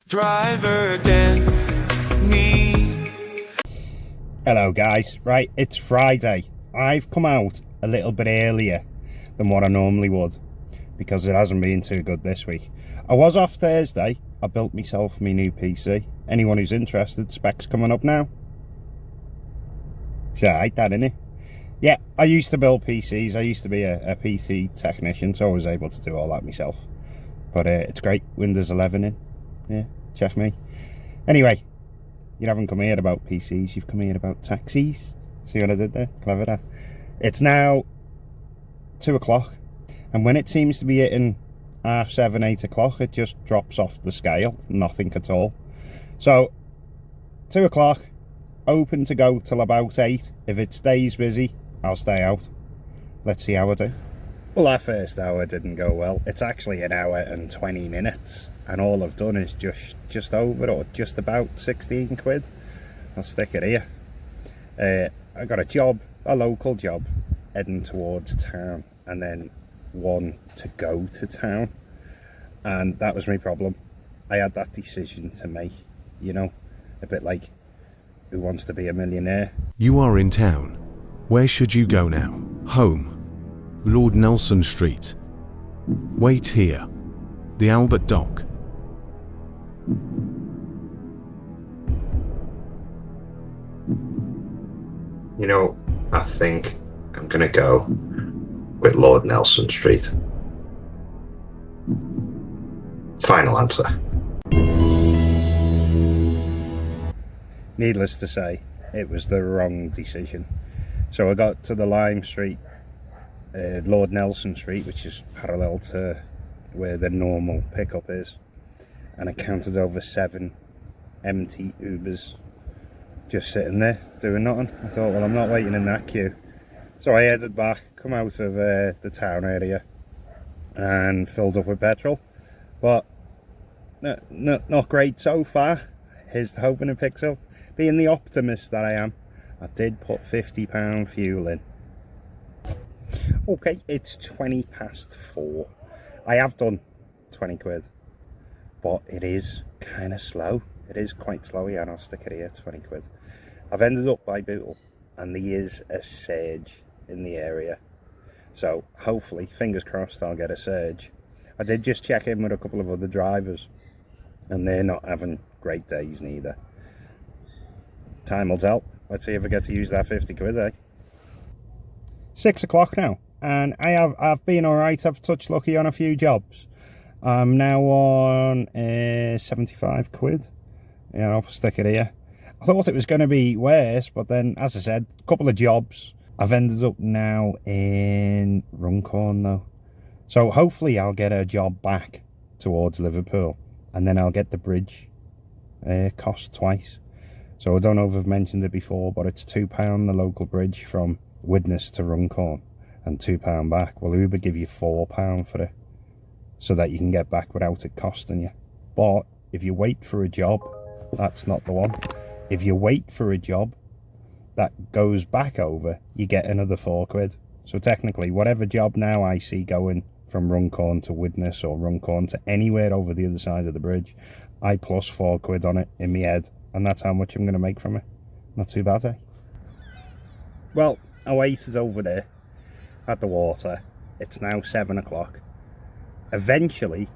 Driver again, me. Hello guys, right, it's Friday. I've come out a little bit earlier than what I normally would because it hasn't been too good this week. I was off Thursday. I built myself my new PC. Anyone who's interested, specs coming up now. It's alright, that, innit? Yeah, I used to build PCs. I used to be a PC technician, so I was able to do all that myself. But it's great, Windows 11 in. Yeah, check me. Anyway, you haven't come here about PCs, you've come here about taxis. See what I did there? Clever that. It's now 2 o'clock, and when it seems to be hitting 7:30, 8 o'clock, it just drops off the scale. Nothing at all. So, 2 o'clock, open to go till about 8. If it stays busy, I'll stay out. Let's see how I do. Well, that first hour didn't go well. It's actually an hour and 20 minutes. And all I've done is just over or just about 16 quid. I'll stick it here. I got a job, a local job, heading towards town, and then one to go to town. And that was my problem. I had that decision to make, you know, a bit like Who Wants to Be a Millionaire. You are in town. Where should you go now? Home. Lord Nelson Street. Wait here. The Albert Dock. You know, I think I'm gonna go with Lord Nelson Street. Final answer. Needless to say, it was the wrong decision. So I got to the Lime Street, Lord Nelson Street, which is parallel to where the normal pickup is, and I counted over 7 empty Ubers just sitting there doing nothing. I thought, well, I'm not waiting in that queue. So I headed back, come out of the town area and filled up with petrol. But not great so far. Here's to hoping it picks up. Being the optimist that I am, I did put £50 fuel in. Okay, it's 4:20. I have done 20 quid, but it is kind of slow. It is quite slow, yeah, and I'll stick it here, 20 quid. I've ended up by Bootle, and there is a surge in the area. So, hopefully, fingers crossed, I'll get a surge. I did just check in with a couple of other drivers, and they're not having great days neither. Time will tell. Let's see if I get to use that 50 quid, eh? 6 o'clock now, and I've been alright. I've touched lucky on a few jobs. I'm now on 75 quid. Yeah, I'll stick it here. I thought it was going to be worse, but then, as I said, a couple of jobs. I've ended up now in Runcorn, though. So hopefully I'll get a job back towards Liverpool, and then I'll get the bridge cost twice. So I don't know if I've mentioned it before, but it's £2 the local bridge from Widnes to Runcorn, and £2 back. Well, Uber give you £4 for it, so that you can get back without it costing you. But if you wait for a job, that's not the one. If you wait for a job that goes back over, you get another 4 quid. So technically, whatever job now I see going from Runcorn to Widnes or Runcorn to anywhere over the other side of the bridge, I plus 4 quid on it in my head, and that's how much I'm going to make from it. Not too bad, eh? Well, I waited over there at the water. It's now 7 o'clock. Eventually,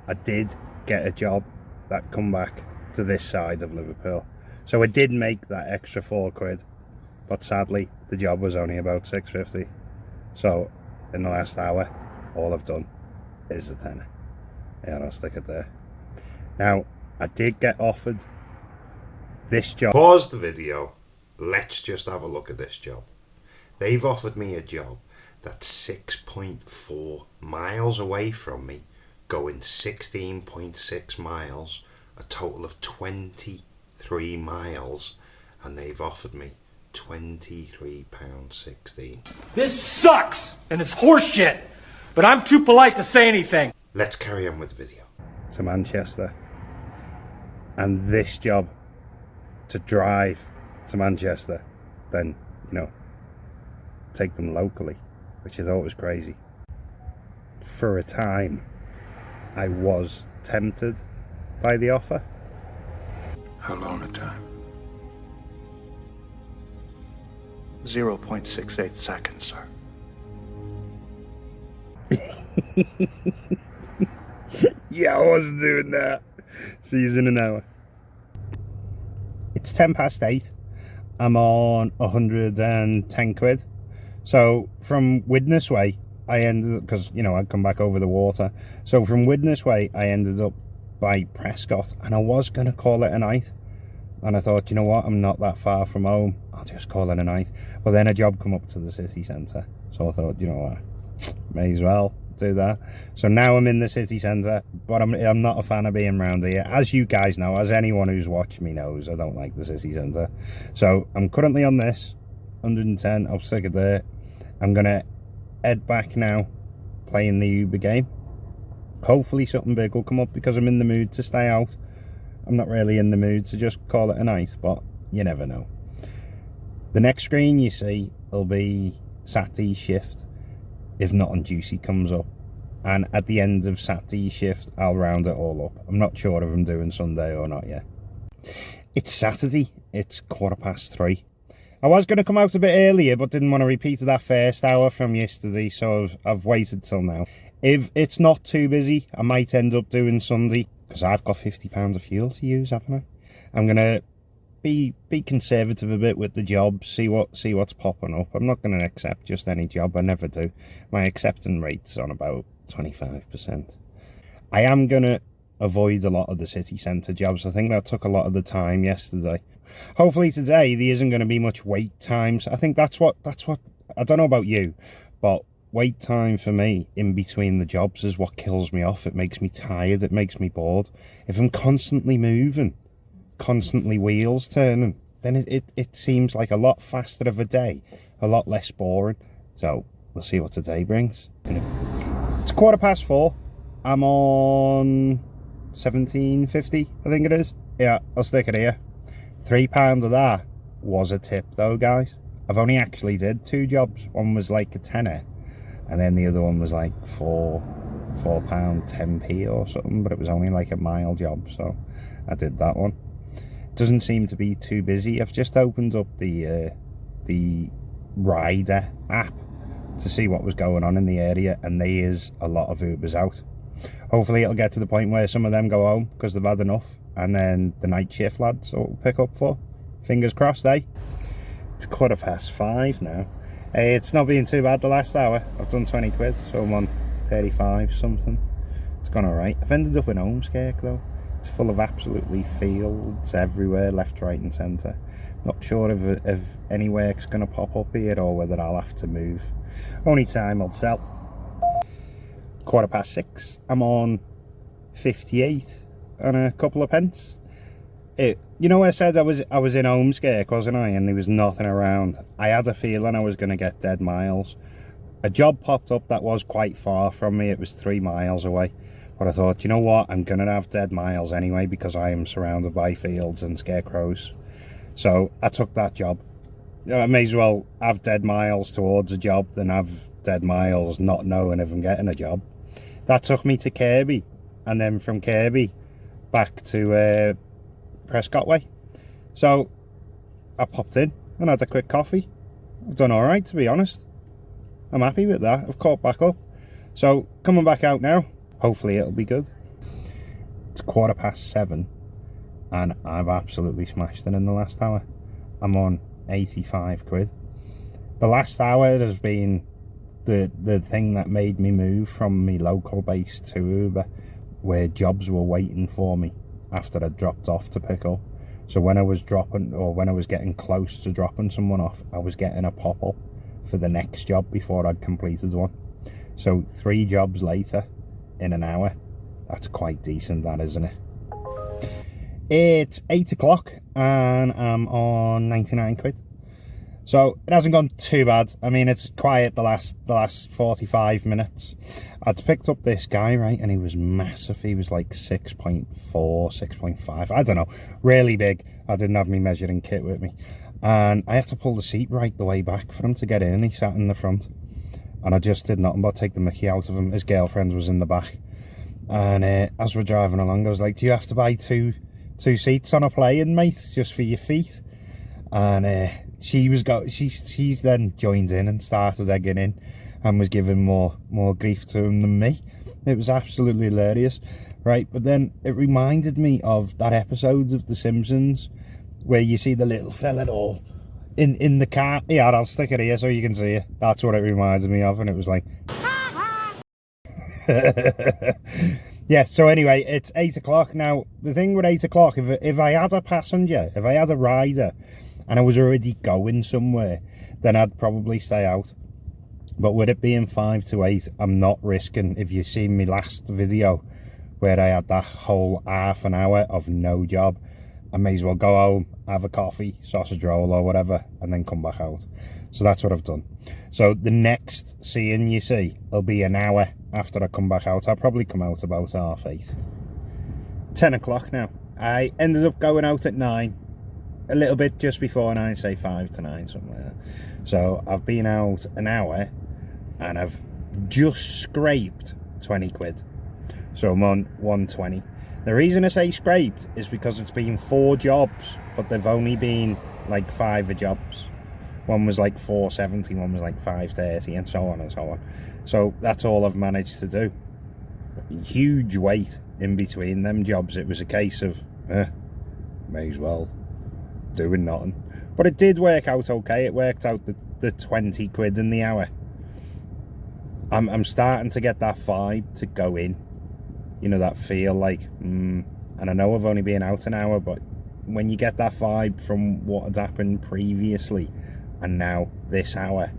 I did get a job that come back to this side of Liverpool. So I did make that extra 4 quid, but sadly, the job was only about £6.50. So, in the last hour, all I've done is a tenner. Yeah, I'll stick it there. Now, I did get offered this job. Pause the video. Let's just have a look at this job. They've offered me a job that's 6.4 miles away from me, going 16.6 miles, a total of 23 miles, and they've offered me £23.16. This sucks, and it's horseshit, but I'm too polite to say anything. Let's carry on with the video. To Manchester, and this job to drive to Manchester, then, you know, take them locally, which I thought was crazy. For a time, I was tempted by the offer, How long a time? 0.68 seconds, sir. Yeah, I wasn't doing that. See you in an hour. It's 8:10. I'm on 110 quid. So from Widnes Way, I ended up, because, you know, I'd come back over the water. So from Widnes Way, I ended up by Prescott, and I was going to call it a night. And I thought, you know what, I'm not that far from home. I'll just call it a night. Well, then a job come up to the city centre. So I thought, you know what, may as well do that. So now I'm in the city centre, but I'm not a fan of being round here. As you guys know, as anyone who's watched me knows, I don't like the city centre. So I'm currently on this, 110, I'll stick it there. I'm going to head back now, playing the Uber game. Hopefully something big will come up, because I'm in the mood to stay out. I'm not really in the mood to just call it a night, but you never know. The next screen you see will be Saturday's shift, if nothing juicy comes up. And at the end of Saturday's shift, I'll round it all up. I'm not sure if I'm doing Sunday or not yet. It's Saturday, it's 3:15. I was going to come out a bit earlier, but didn't want to repeat that first hour from yesterday, so I've waited till now. If it's not too busy, I might end up doing Sunday, because I've got £50 of fuel to use, haven't I? I'm going to be conservative a bit with the jobs, see what's popping up. I'm not going to accept just any job, I never do. My acceptance rate's on about 25%. I am going to avoid a lot of the city centre jobs. I think that took a lot of the time yesterday. Hopefully today there isn't going to be much wait times. I think that's what I don't know about you, but wait time for me in between the jobs is what kills me off. It makes me tired, it makes me bored. If I'm constantly moving, constantly wheels turning, then it seems like a lot faster of a day, a lot less boring. So we'll see what today brings. It's 4:15. I'm on 17.50, I think it is. Yeah, I'll stick it here. £3 of that was a tip though, guys. I've only actually did 2 jobs. One was like a tenner, and then the other one was like £4 10p or something, but it was only like a mile job, so I did that one. Doesn't seem to be too busy. I've just opened up the Rider app to see what was going on in the area, and there is a lot of Ubers out. Hopefully it'll get to the point where some of them go home because they've had enough, and then the night shift lads will pick up for. Fingers crossed, eh? It's 5:15 now. It's not been too bad the last hour. I've done 20 quid, so I'm on 35 something. It's gone alright. I've ended up in Holmeskirk though. It's full of absolutely fields everywhere, left, right and centre. Not sure if any work's going to pop up here or whether I'll have to move. Only time I'll tell. 6:15. I'm on 58 and a couple of pence. You know, I said I was in Holmeskirk, wasn't I? And there was nothing around. I had a feeling I was going to get dead miles. A job popped up that was quite far from me. It was 3 miles away. But I thought, you know what? I'm going to have dead miles anyway because I am surrounded by fields and scarecrows. So I took that job. I may as well have dead miles towards a job than have dead miles not knowing if I'm getting a job. That took me to Kirby, and then from Kirby back to Prescott Way. So I popped in and had a quick coffee. I've done alright, to be honest. I'm happy with that. I've caught back up. So coming back out now, hopefully it'll be good. It's 7:15 and I've absolutely smashed it in the last hour. I'm on 85 quid. The last hour has been the thing that made me move from my local base to Uber, where jobs were waiting for me after I dropped off to pick up. So when I was dropping, or when I was getting close to dropping someone off, I was getting a pop-up for the next job before I'd completed one. So 3 jobs later in an hour, that's quite decent, that, isn't it? It's 8 o'clock and I'm on 99 quid. So it hasn't gone too bad. I mean, it's quiet the last 45 minutes. I'd picked up this guy, right, and he was massive. He was like 6.4, 6.5, I don't know, really big. I didn't have my measuring kit with me, and I had to pull the seat right the way back for him to get in. He sat in the front, and I just did nothing but take the mickey out of him. His girlfriend was in the back, and as we're driving along, I was like, do you have to buy two 2 seats on a plane, mate, just for your feet. And she's then joined in and started egging in and was giving more grief to him than me. It was absolutely hilarious, right? But then it reminded me of that episode of The Simpsons where you see the little fella all in the car. Yeah, I'll stick it here so you can see it. That's what it reminded me of, and it was like... Yeah, so anyway, it's 8 o'clock. Now, the thing with 8 o'clock, if I had a passenger, if I had a rider, and I was already going somewhere, then I'd probably stay out. But with it being 5 to 8, I'm not risking, if you've seen my last video, where I had that whole half an hour of no job, I may as well go home, have a coffee, sausage roll or whatever, and then come back out. So that's what I've done. So the next seeing you see will be an hour after I come back out. I'll probably come out about 8:30. 10 o'clock now. I ended up going out at 9. A little bit just before 9, say 5 to 9, something like that. So I've been out an hour and I've just scraped 20 quid. So I'm on 120. The reason I say scraped is because it's been 4 jobs, but they've only been like 5 jobs. One was like 470, one was like 530, and so on and so on. So that's all I've managed to do. Huge wait in between them jobs. It was a case of, may as well doing nothing. But it did work out okay. It worked out the 20 quid in the hour. I'm starting to get that vibe to go in. You know, that feel like, and I know I've only been out an hour, but when you get that vibe from what had happened previously, and now this hour,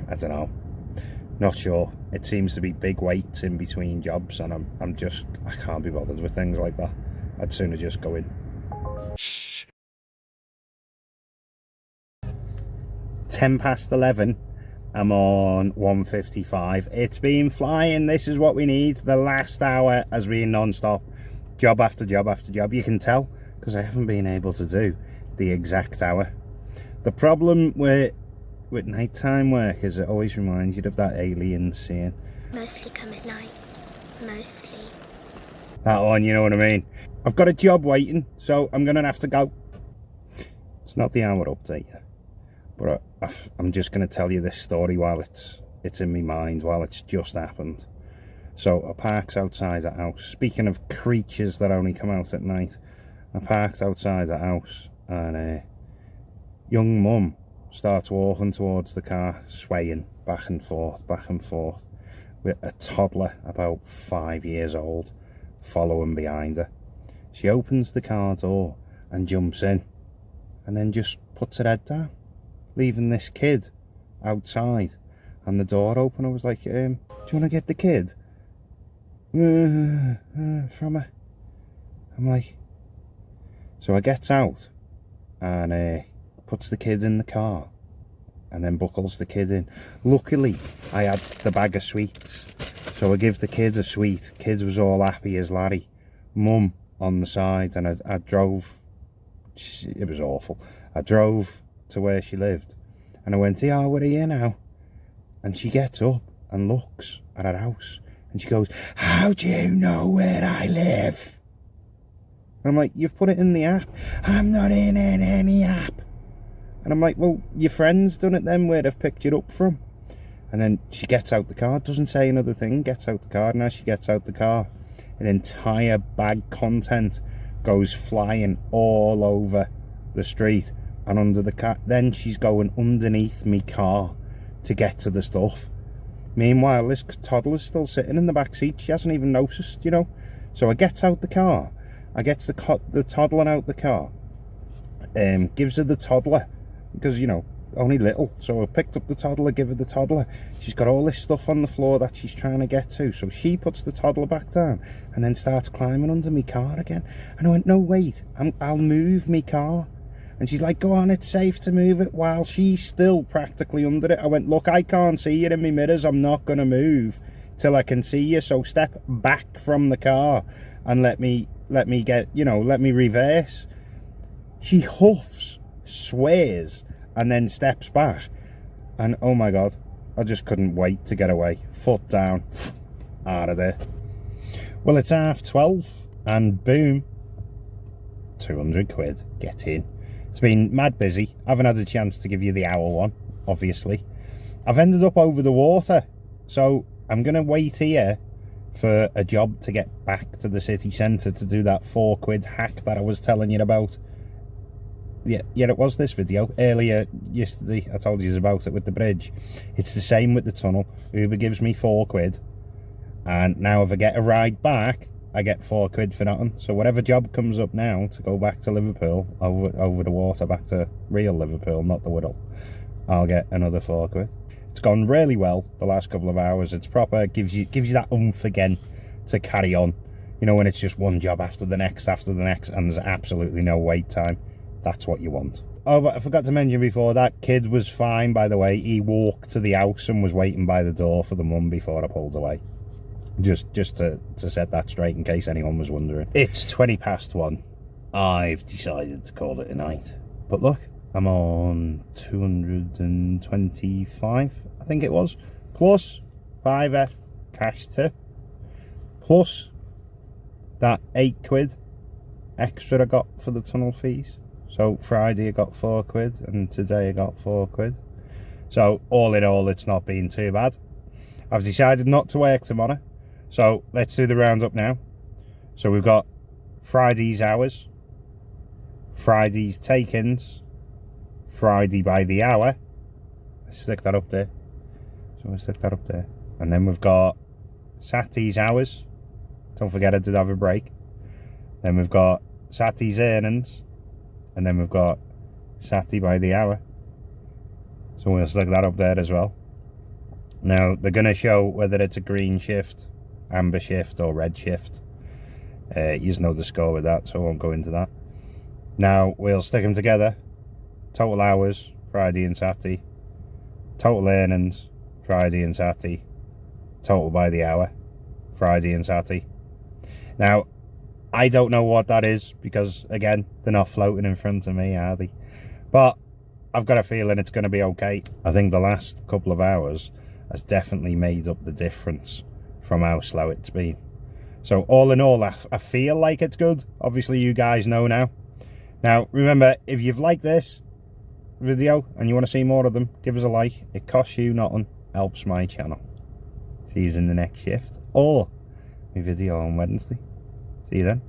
I don't know, not sure. It seems to be big waits in between jobs, and I can't be bothered with things like that. I'd sooner just go in. Shh. 11:10, I'm on 155. It's been flying. This is what we need. The last hour has been non-stop, job after job after job. You can tell because I haven't been able to do the exact hour. The problem with nighttime work is it always reminds you of that alien scene. Mostly come at night. Mostly. That one, you know what I mean? I've got a job waiting, so I'm going to have to go. It's not the hour update yet, but I'm just going to tell you this story while it's in my mind, while it's just happened. So I parked outside the house. Speaking of creatures that only come out at night, I parked outside the house, and young mum starts walking towards the car, swaying back and forth, with a toddler about 5 years old following behind her. She opens the car door and jumps in, and then just puts her head down, leaving this kid outside. And the door open, I was like, do you want to get the kid from her? I'm like, so I gets out and puts the kids in the car and then buckles the kid in. Luckily, I had the bag of sweets, so I give the kids a sweet. Kids was all happy as Larry. Mum on the side, and I drove. It was awful. I drove to where she lived, and I went, "Yeah, where are you now?" And she gets up and looks at her house, and she goes, "How do you know where I live?" And I'm like, "You've put it in the app." "I'm not in any app." And I'm like, "Well, your friend's done it then, where they've picked you up from." And then she gets out the car, doesn't say another thing, gets out the car, and as she gets out the car, an entire bag content goes flying all over the street and under the car. Then she's going underneath me car to get to the stuff. Meanwhile, this toddler's still sitting in the back seat. She hasn't even noticed, you know. So I gets out the car. I gets the toddler out the car. Gives her the toddler, because, you know, only little. So I picked up the toddler, give her the toddler. She's got all this stuff on the floor that she's trying to get to. So she puts the toddler back down and then starts climbing under me car again. And I went, "No, wait, I'll move me car." And she's like, "Go on, it's safe to move it," while she's still practically under it. I went, "Look, I can't see you in my mirrors. I'm not going to move till I can see you. So step back from the car and let me get, you know, let me reverse." She huffs, swears, and then steps back. And oh my God, I just couldn't wait to get away. Foot down, out of there. Well, it's 12:30, and boom, 200 quid, get in. It's been mad busy. I haven't had a chance to give you the hour one, obviously. I've ended up over the water, so I'm going to wait here for a job to get back to the city centre to do that 4 quid hack that I was telling you about. Yeah, it was this video. Earlier, yesterday, I told you about it with the bridge. It's the same with the tunnel. Uber gives me 4 quid, and now if I get a ride back, I get 4 quid for nothing. So whatever job comes up now to go back to Liverpool, over the water, back to real Liverpool, not the Whittle, I'll get another 4 quid. It's gone really well the last couple of hours. It's proper, gives you that oomph again to carry on. You know, when it's just one job after the next, and there's absolutely no wait time. That's what you want. Oh, but I forgot to mention before, that kid was fine, by the way. He walked to the house and was waiting by the door for the mum before I pulled away. Just to set that straight in case anyone was wondering. It's 1:20. I've decided to call it a night. But look, I'm on 225, I think it was. Plus 5 cash tip. Plus that 8 quid extra I got for the tunnel fees. So Friday I got 4 quid and today I got 4 quid. So all in all, it's not been too bad. I've decided not to work tomorrow. So let's do the roundup now. So we've got Friday's hours, Friday's take-ins, Friday by the hour. Let's stick that up there. So we'll stick that up there. And then we've got Saturday's hours. Don't forget I did have a break. Then we've got Saturday's earnings. And then we've got Saturday by the hour. So we'll stick that up there as well. Now, they're going to show whether it's a green shift, amber shift or red shift. You know the score with that, so I won't go into that. Now, we'll stick them together. Total hours, Friday and Saturday. Total earnings, Friday and Saturday. Total by the hour, Friday and Saturday. Now, I don't know what that is because, again, they're not floating in front of me, are they? But I've got a feeling it's going to be okay. I think the last couple of hours has definitely made up the difference from how slow it's been. So all in all, I feel like it's good. Obviously, you guys know now. Now, remember, if you've liked this video and you want to see more of them, give us a like. It costs you nothing, helps my channel. See you in the next shift or my video on Wednesday. See you then.